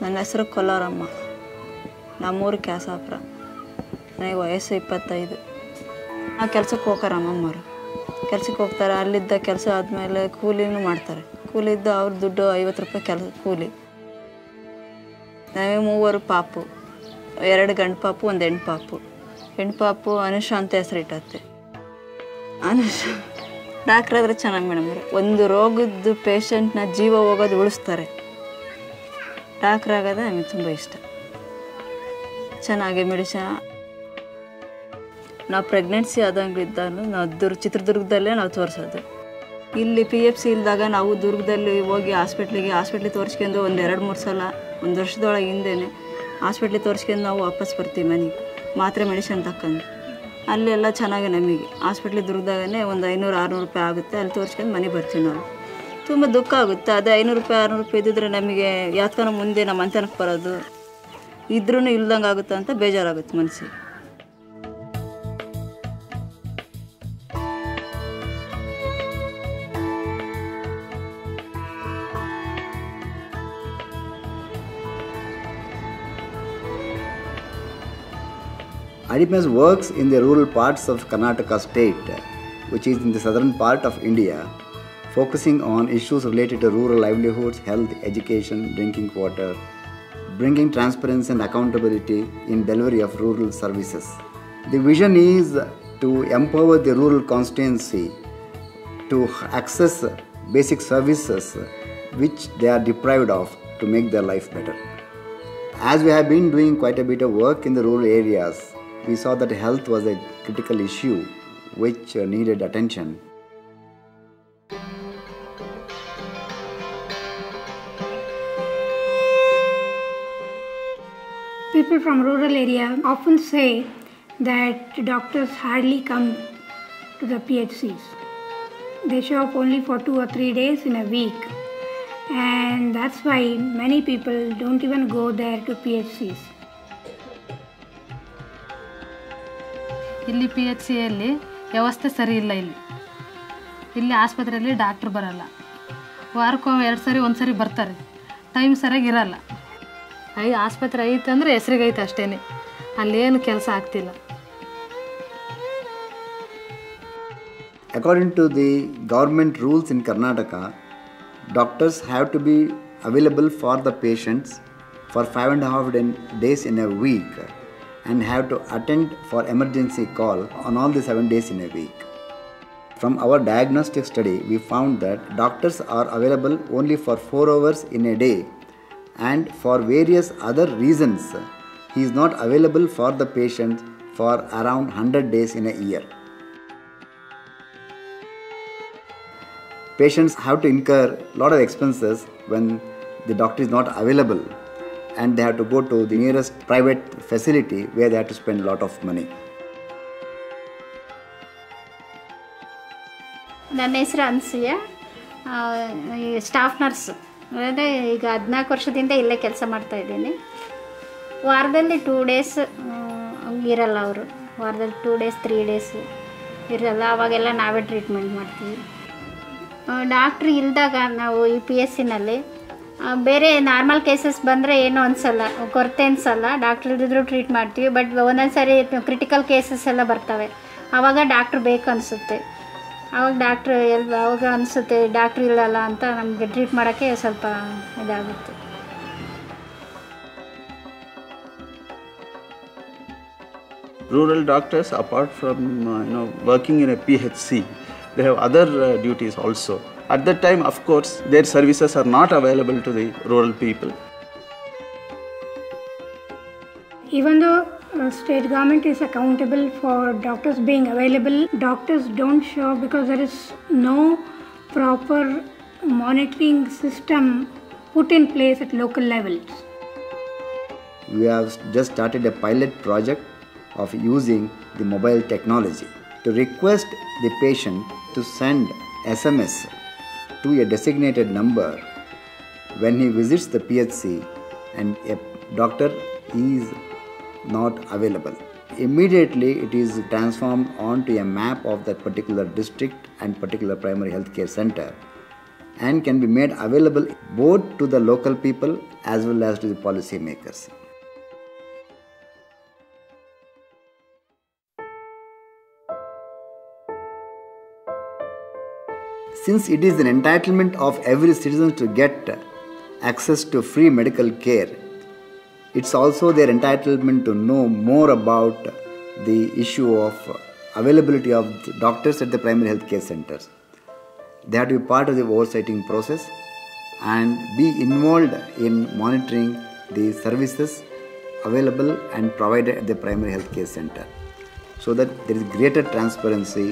ನನ್ನ ಹೆಸರು ಕೊಲ್ಲಾರಮ್ಮ. ನಮ್ಮೂರು ಕ್ಯಾಸಾಪುರ. ನನಗೆ ವಯಸ್ಸು 25. ಆ ಕೆಲಸಕ್ಕೆ ಹೋಗ್ತಾರೆ ಅಮ್ಮಮ್ಮರು. ಕೆಲಸಕ್ಕೆ ಹೋಗ್ತಾರೆ. ಅಲ್ಲಿದ್ದ ಕೆಲಸ ಆದಮೇಲೆ ಕೂಲಿನೂ ಮಾಡ್ತಾರೆ. ಕೂಲಿದ್ದು ಅವ್ರ ದುಡ್ಡು 50 ರೂಪಾಯಿ ಕೆಲಸ ಕೂಲಿ. ನಮಗೆ 3 ಪಾಪು, 2 ಗಂಡು ಪಾಪು, 1 ಹೆಣ್ಣು ಪಾಪು. ಹೆಣ್ಣು ಪಾಪು ಅನುಷ ಅಂತ ಹೆಸರಿಟ್ಟತ್ತೆ. ಅನುಷ ಡಾಕ್ಟ್ರ್ ಆದರೆ ಚೆನ್ನಾಗಿ ಮೇಡಮ್. ಒಂದು ರೋಗದ ಪೇಷಂಟ್ನ ಜೀವ ಹೋಗೋದು ಉಳಿಸ್ತಾರೆ. ಡಾಕ್ಟ್ರ್ ಆಗೋದು ನಮಗೆ ತುಂಬ ಇಷ್ಟ. ಚೆನ್ನಾಗಿ ಮೆಡಿಸಿನ್. ನಾವು ಪ್ರೆಗ್ನೆನ್ಸಿ ಆದಂಗಿದ್ದಾನು ನಾವು ಚಿತ್ರದುರ್ಗದಲ್ಲೇ ನಾವು ತೋರಿಸೋದು. ಇಲ್ಲಿ PFC ಇಲ್ದಾಗ ನಾವು ದುರ್ಗದಲ್ಲಿ ಹೋಗಿ ಹಾಸ್ಪಿಟ್ಲಿಗೆ ತೋರಿಸ್ಕೊಂಡು 1-2-3 ಸಲ 1 ವರ್ಷದೊಳಗೆ ಹಿಂದೆಯೇ ಹಾಸ್ಪಿಟ್ಲಿಗೆ ತೋರಿಸ್ಕೊಂಡು ನಾವು ವಾಪಸ್ ಬರ್ತೀವಿ ಮನೆಗೆ. ಮಾತ್ರೆ ಮೆಡಿಸಿನ್ ತಕ್ಕಂಡು ಅಲ್ಲೆಲ್ಲ ಚೆನ್ನಾಗಿ ನಮಗೆ ಹಾಸ್ಪಿಟ್ಲಿಗೆ ದುರ್ಗದಾಗೇ ಒಂದು 500-600 ರೂಪಾಯಿ ಆಗುತ್ತೆ. ಅಲ್ಲಿ ತೋರಿಸ್ಕೊಂಡು ಮನೆಗೆ ಬರ್ತೀವಿ ನಾವು. ತುಂಬ ದುಃಖ ಆಗುತ್ತೆ. ಅದು 500 ರೂಪಾಯಿ 600 ರೂಪಾಯಿ ಇದ್ದಿದ್ರೆ ನಮಗೆ ಯಾತ್ಕನ ಮುಂದೆ ನಮ್ಮ ಅಂತನಕ್ಕೆ ಬರೋದು ಇದ್ರೂ ಇಲ್ದಂಗೆ ಆಗುತ್ತೆ ಅಂತ ಬೇಜಾರಾಗುತ್ತೆ ಮನಸ್ಸಿಗೆ. IDPMS works in the rural parts of Karnataka state, which is in the southern part of India, focusing on issues related to rural livelihoods, health, education, drinking water, bringing transparency and accountability in delivery of rural services. The vision is to empower the rural constituency to access basic services which they are deprived of to make their life better. As we have been doing quite a bit of work in the rural areas, we saw that health was a critical issue which needed attention. People from rural area often say that doctors hardly come to the PHCs. They show up only for 2 or 3 days in a week, and that's why many people don't even go there to PHCs. ಇಲ್ಲಿ PHCಯಲ್ಲಿ ವ್ಯವಸ್ಥೆ ಸರಿ ಇಲ್ಲ. ಇಲ್ಲಿ ಆಸ್ಪತ್ರೆಯಲ್ಲಿ doctor ಬರಲ್ಲ. ವಾರಕ್ಕೆ 2 ಸರಿ 1 ಸರಿ ಬರ್ತಾರೆ. ಟೈಮ್ ಸರಿಯಾಗಿ ಇರಲ್ಲ. ಆಸ್ಪತ್ರೆ ಐತೆ ಅಂದರೆ ಹೆಸ್ರಿಗೈತೆ ಅಷ್ಟೇ. ಅಲ್ಲೇನು ಕೆಲಸ ಆಗ್ತಿಲ್ಲ. According to the government rules in Karnataka, doctors have to be available for the patients for 5.5 days in a week and have to attend for emergency call on all the 7 days in a week. From our diagnostic study, we found that doctors are available only for 4 hours in a day, and for various other reasons, he is not available for the patient for around 100 days in a year. Patients have to incur a lot of expenses when the doctor is not available, and they have to go to the nearest private facility where they have to spend a lot of money. ನನ್ನ ಹೆಸರು Anasuya. Staff nurse ಅಂದರೆ ಈಗ 14 ವರ್ಷದಿಂದ ಇಲ್ಲೇ ಕೆಲಸ ಮಾಡ್ತಾಯಿದ್ದೀನಿ. ವಾರದಲ್ಲಿ 2 days ಇರಲ್ಲ ಅವರು. ವಾರದಲ್ಲಿ 2 ಡೇಸ್ 3 ಡೇಸ್ ಇರಲ್ಲ. ಅವಾಗೆಲ್ಲ ನಾವೇ ಟ್ರೀಟ್ಮೆಂಟ್ ಮಾಡ್ತೀವಿ. ಡಾಕ್ಟ್ರ್ ಇಲ್ದಾಗ ನಾವು ಈ PHCನಲ್ಲಿ ಬೇರೆ ನಾರ್ಮಲ್ ಕೇಸಸ್ ಬಂದರೆ ಏನೂ ಅನಿಸಲ್ಲ, ಕೊರತೆ ಅನಿಸಲ್ಲ. ಡಾಕ್ಟ್ರ್ ಇದ್ದಿದ್ರು ಟ್ರೀಟ್ ಮಾಡ್ತೀವಿ. ಬಟ್ ಒಂದೊಂದು ಸಾರಿ ಕ್ರಿಟಿಕಲ್ ಕೇಸಸ್ ಎಲ್ಲ ಬರ್ತವೆ. ಆವಾಗ ಡಾಕ್ಟ್ರ್ ಬೇಕು ಅನಿಸುತ್ತೆ. ಆವಾಗ ಅನಿಸುತ್ತೆ ಡಾಕ್ಟ್ರ್ ಇಲ್ಲಲ್ಲ ಅಂತ ನಮಗೆ ಟ್ರೀಟ್ ಮಾಡೋಕ್ಕೆ ಸ್ವಲ್ಪ ಇದಾಗುತ್ತೆ. Rural doctors, apart from working in a PHC, they have other duties also. At that time, of course, their services are not available to the rural people. Even though state government is accountable for doctors being available, doctors don't show because there is no proper monitoring system put in place at local levels. We have just started a pilot project of using the mobile technology to request the patient to send SMS to a designated number when he visits the PHC and a doctor is not available. Immediately it is transformed onto a map of that particular district and particular primary health care center, and can be made available both to the local people as well as to the policy makers. Since it is an entitlement of every citizen to get access to free medical care, it's also their entitlement to know more about the issue of availability of doctors at the primary health care centers. They have to be part of the oversighting process and be involved in monitoring the services available and provided at the primary health care center, so that there is greater transparency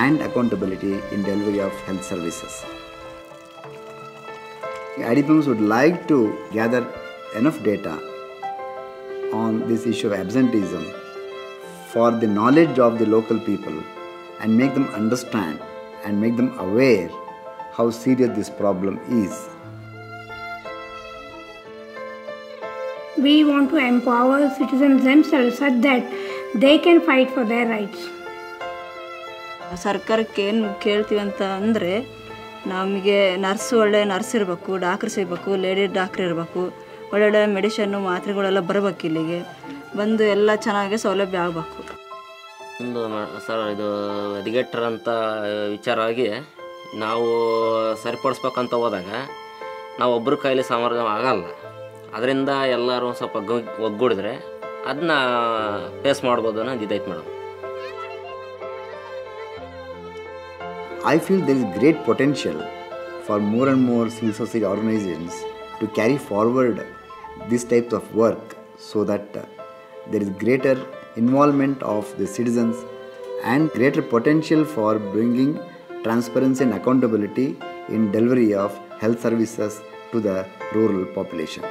and accountability in delivery of health services. IDPMS would like to gather enough data on this issue of absenteeism for the knowledge of the local people and make them understand and make them aware how serious this problem is. We want to empower citizens themselves such that they can fight for their rights. ಸರ್ಕಾರಕ್ಕೆ ಏನು ಕೇಳ್ತೀವಿ ಅಂತ ಅಂದರೆ, ನಮಗೆ ಒಳ್ಳೆ nurse ಇರಬೇಕು, doctor ಸಿಗಬೇಕು, lady doctor ಇರಬೇಕು, ಒಳ್ಳೊಳ್ಳೆ ಮೆಡಿಷನ್ನು ಮಾತ್ರೆಗಳೆಲ್ಲ ಬರಬೇಕು, ಇಲ್ಲಿಗೆ ಬಂದು ಎಲ್ಲ ಚೆನ್ನಾಗಿ ಸೌಲಭ್ಯ ಆಗಬೇಕು. ಒಂದು ಸರ್, ಇದು ಹದಗೆಟ್ಟರ ಅಂತ ವಿಚಾರವಾಗಿ ನಾವು ಸರಿಪಡಿಸ್ಬೇಕಂತ ಹೋದಾಗ ನಾವು ಒಬ್ಬರ ಕೈಲಿ ಸಾಮರ್ಥ್ಯ ಆಗಲ್ಲ. ಅದರಿಂದ ಎಲ್ಲರೂ ಸ್ವಲ್ಪ ಒಗ್ಗೂಡಿದ್ರೆ ಅದನ್ನ ಫೇಸ್ ಮಾಡ್ಬೋದು ಅನ್ನೋದು ಇದೈತೆ madam. I feel there is great potential for more and more civil society organizations to carry forward this type of work, so that there is greater involvement of the citizens and greater potential for bringing transparency and accountability in delivery of health services to the rural population.